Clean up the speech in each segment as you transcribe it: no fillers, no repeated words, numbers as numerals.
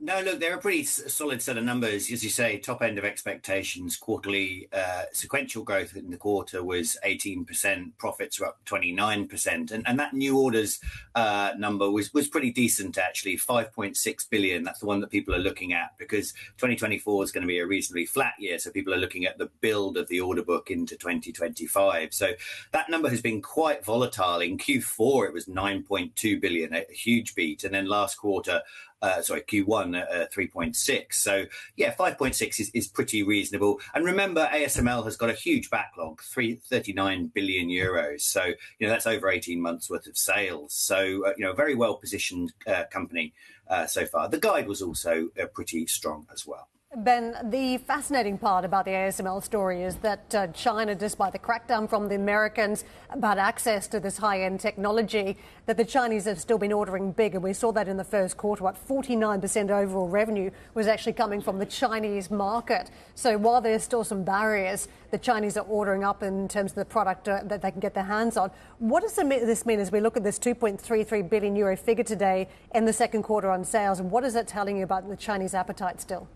No, look, they're a pretty solid set of numbers. As you say, top end of expectations. Quarterly sequential growth in the quarter was 18%. Profits were up 29%. And that new orders number was pretty decent, actually, 5.6 billion. That's the one that people are looking at because 2024 is going to be a reasonably flat year. So people are looking at the build of the order book into 2025. So that number has been quite volatile. In Q4, it was 9.2 billion, a huge beat. And then last quarter, Q1 3.6. So yeah, 5.6 is pretty reasonable. And remember, ASML has got a huge backlog, 39 billion euros. So that's over 18 months worth of sales. So a very well positioned company so far. The guide was also pretty strong as well. Ben, the fascinating part about the ASML story is that China, despite the crackdown from the Americans about access to this high-end technology, that the Chinese have still been ordering big. And we saw that in the first quarter, 49% overall revenue was actually coming from the Chinese market. So while there's still some barriers, the Chinese are ordering up in terms of the product that they can get their hands on. What does this mean as we look at this 2.33 billion euro figure today in the second quarter on sales? And what is that telling you about the Chinese appetite still?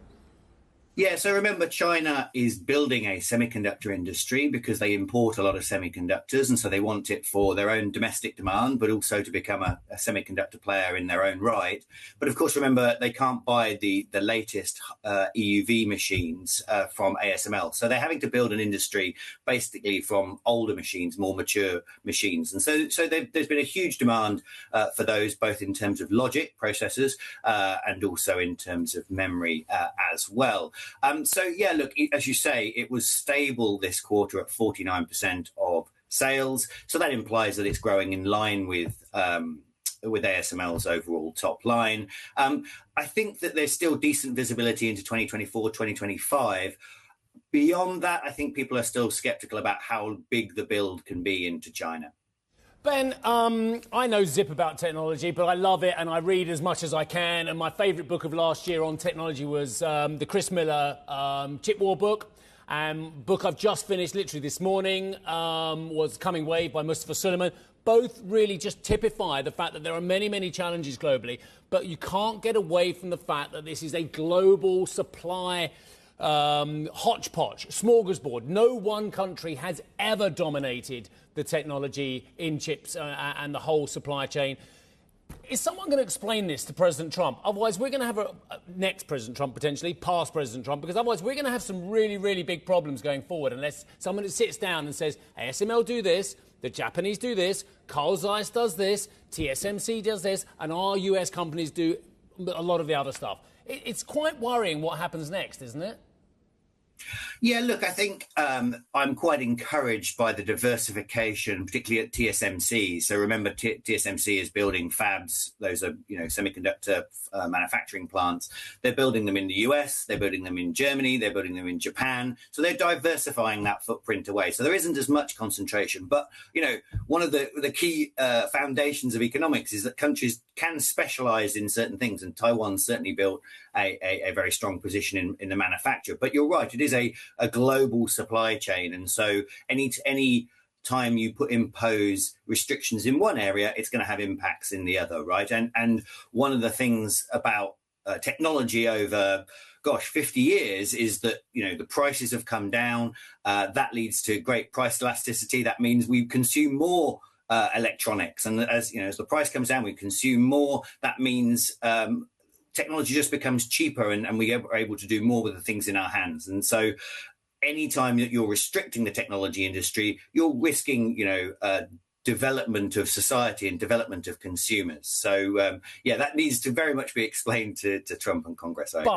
Yeah, so remember, China is building a semiconductor industry because they import a lot of semiconductors, and so they want it for their own domestic demand, but also to become a semiconductor player in their own right. But of course, remember, they can't buy the latest EUV machines from ASML. So they're having to build an industry basically from older machines, more mature machines. And so there's been a huge demand for those, both in terms of logic processors and also in terms of memory as well. So, yeah, look, as you say, it was stable this quarter at 49% of sales. So that implies that it's growing in line with ASML's overall top line. I think that there's still decent visibility into 2024, 2025. Beyond that, I think people are still skeptical about how big the build can be into China. Ben, I know zip about technology, but I love it and I read as much as I can. And my favourite book of last year on technology was the Chris Miller Chip War book. Book I've just finished literally this morning was Coming Wave by Mustafa Suleyman. Both really just typify the fact that there are many, many challenges globally, but you can't get away from the fact that this is a global supply hodgepodge, smorgasbord. No one country has ever dominated the technology in chips and the whole supply chain. Is someone going to explain this to President Trump? Otherwise, we're going to have a next President Trump, potentially, past President Trump, because otherwise we're going to have some really, really big problems going forward unless someone sits down and says, ASML do this, the Japanese do this, Carl Zeiss does this, TSMC does this, and our US companies do a lot of the other stuff. It's quite worrying what happens next, isn't it? Yeah, look, I think I'm quite encouraged by the diversification, particularly at TSMC. So remember, TSMC is building fabs. Those are, semiconductor manufacturing plants. They're building them in the US, they're building them in Germany, they're building them in Japan. So they're diversifying that footprint away. So there isn't as much concentration. But, one of the key foundations of economics is that countries can specialize in certain things. And Taiwan certainly built a very strong position in the manufacture. But you're right, it is a global supply chain. And so any time you impose restrictions in one area, it's going to have impacts in the other, right? And one of the things about technology over 50 years is that, the prices have come down. That leads to great price elasticity. That means we consume more electronics. And as the price comes down, we consume more. That means technology just becomes cheaper and we are able to do more with the things in our hands. And so anytime that you're restricting the technology industry, you're risking, development of society and development of consumers. So, that needs to very much be explained to Trump and Congress. I agree.